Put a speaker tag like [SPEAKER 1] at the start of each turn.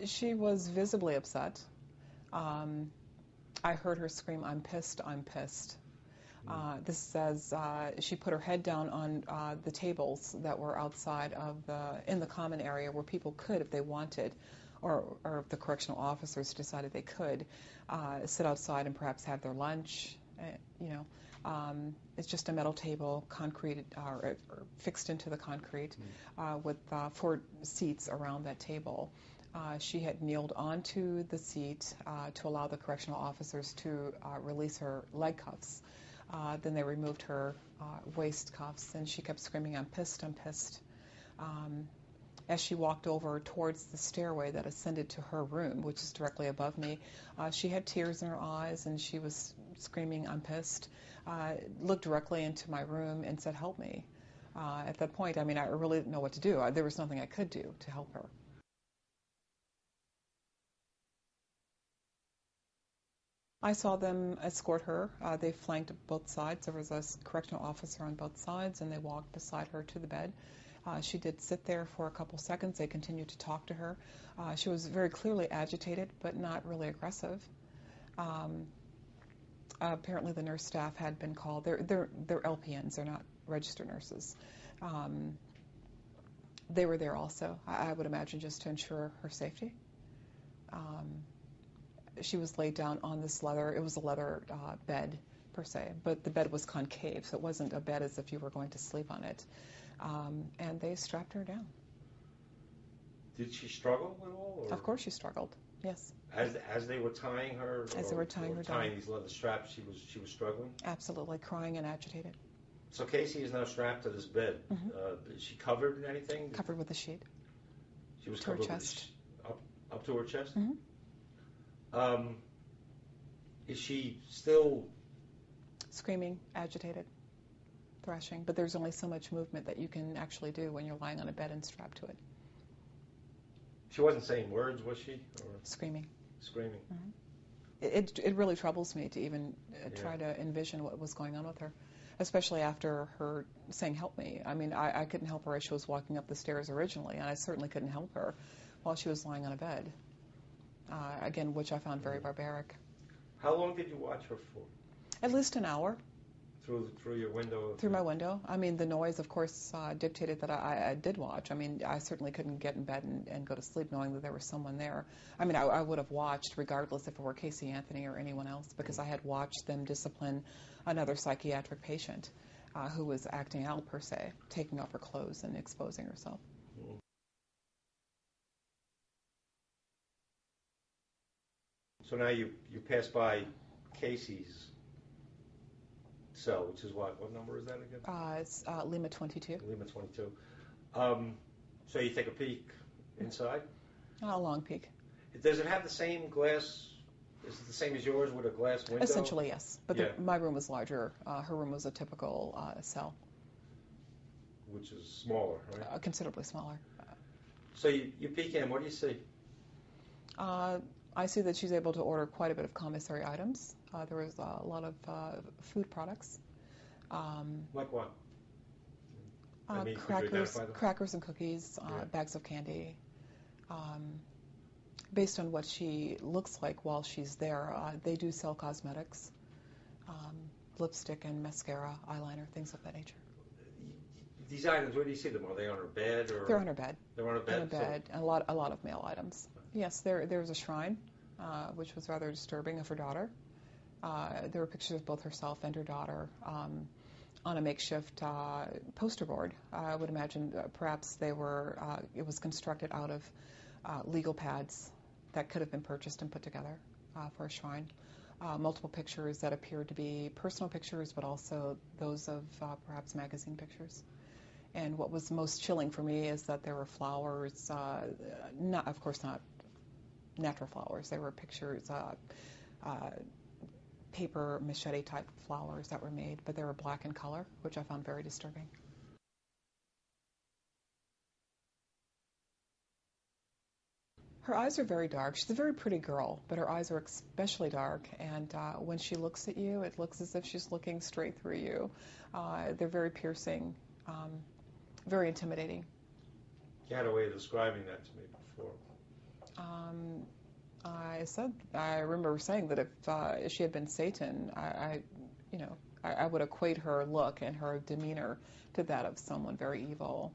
[SPEAKER 1] She was visibly upset. Um, I heard her scream, "I'm pissed, I'm pissed." This says she put her head down on the tables that were outside of in the common area where people could, if they wanted, or if the correctional officers decided they could, sit outside and perhaps have their lunch. You know, it's just a metal table, concrete, or fixed into the concrete, with 4 seats around that table. She had kneeled onto the seat to allow the correctional officers to release her leg cuffs. Then they removed her waist cuffs, and she kept screaming, "I'm pissed, I'm pissed." As she walked over towards the stairway that ascended to her room, which is directly above me, she had tears in her eyes, and she was screaming, "I'm pissed." Looked directly into my room and said, "Help me." At that point, I mean, I really didn't know what to do. There was nothing I could do to help her. I saw them escort her. They flanked both sides. There was a correctional officer on both sides, and they walked beside her to the bed. She did sit there for a couple seconds. They continued to talk to her. She was very clearly agitated, but not really aggressive. Apparently, the nurse staff had been called. They're LPNs. They're not registered nurses. They were there also, I would imagine, just to ensure her safety. She was laid down on this leather. It was a leather bed, per se, but the bed was concave, so it wasn't a bed as if you were going to sleep on it. And they strapped her down.
[SPEAKER 2] Did she struggle at all? Or?
[SPEAKER 1] Of course she struggled, yes.
[SPEAKER 2] As they were tying her?
[SPEAKER 1] As they were tying her down.
[SPEAKER 2] Tying these leather straps, she was struggling?
[SPEAKER 1] Absolutely, crying and agitated.
[SPEAKER 2] So Casey is now strapped to this bed. Is she covered in anything?
[SPEAKER 1] Covered with a sheet.
[SPEAKER 2] She was
[SPEAKER 1] to
[SPEAKER 2] covered
[SPEAKER 1] her chest.
[SPEAKER 2] Up to her chest?
[SPEAKER 1] Mm-hmm.
[SPEAKER 2] Is she still
[SPEAKER 1] screaming, agitated, thrashing? But there's only so much movement that you can actually do when you're lying on a bed and strapped to it.
[SPEAKER 2] She wasn't saying words, was she? Or
[SPEAKER 1] screaming.
[SPEAKER 2] Screaming.
[SPEAKER 1] Mm-hmm. It really troubles me to even try to envision what was going on with her, especially after her saying, "Help me." I mean, I couldn't help her as she was walking up the stairs originally, and I certainly couldn't help her while she was lying on a bed. Again, which I found very barbaric.
[SPEAKER 2] How long did you watch her for?
[SPEAKER 1] At least an hour.
[SPEAKER 2] Through your window?
[SPEAKER 1] Through my window. I mean, the noise, of course, dictated that I did watch. I mean, I certainly couldn't get in bed and go to sleep knowing that there was someone there. I mean, I would have watched regardless if it were Casey Anthony or anyone else, because I had watched them discipline another psychiatric patient who was acting out, per se, taking off her clothes and exposing herself.
[SPEAKER 2] So now you pass by Casey's cell, which is what number is that again?
[SPEAKER 1] It's Lima 22.
[SPEAKER 2] Lima 22. So you take a peek inside?
[SPEAKER 1] A long peek.
[SPEAKER 2] Does it have the same glass? Is it the same as yours with a glass window?
[SPEAKER 1] Essentially, yes. But my room was larger. Her room was a typical cell.
[SPEAKER 2] Which is smaller, right?
[SPEAKER 1] Considerably smaller.
[SPEAKER 2] So you peek in. What do you see?
[SPEAKER 1] I see that she's able to order quite a bit of commissary items. There was a lot of food products.
[SPEAKER 2] Like what?
[SPEAKER 1] Crackers and cookies, bags of candy. Based on what she looks like while she's there, they do sell cosmetics, lipstick and mascara, eyeliner, things of that nature.
[SPEAKER 2] These items, where do you see them? Are they on her bed? Or
[SPEAKER 1] they're on her bed.
[SPEAKER 2] They're on her bed?
[SPEAKER 1] On her bed. So... a lot of male items. Yes, there's a shrine, which was rather disturbing, of her daughter. There were pictures of both herself and her daughter on a makeshift poster board. I would imagine perhaps it was constructed out of legal pads that could have been purchased and put together for a shrine. Multiple pictures that appeared to be personal pictures, but also those of perhaps magazine pictures. And what was most chilling for me is that there were flowers, of course not natural flowers. There were pictures, paper machete type flowers that were made, but they were black in color, which I found very disturbing. Her eyes are very dark. She's a very pretty girl, but her eyes are especially dark, and when she looks at you, it looks as if she's looking straight through you. They're very piercing, very intimidating.
[SPEAKER 2] You had a way of describing that to me before.
[SPEAKER 1] I remember saying that if she had been Satan, I would equate her look and her demeanor to that of someone very evil.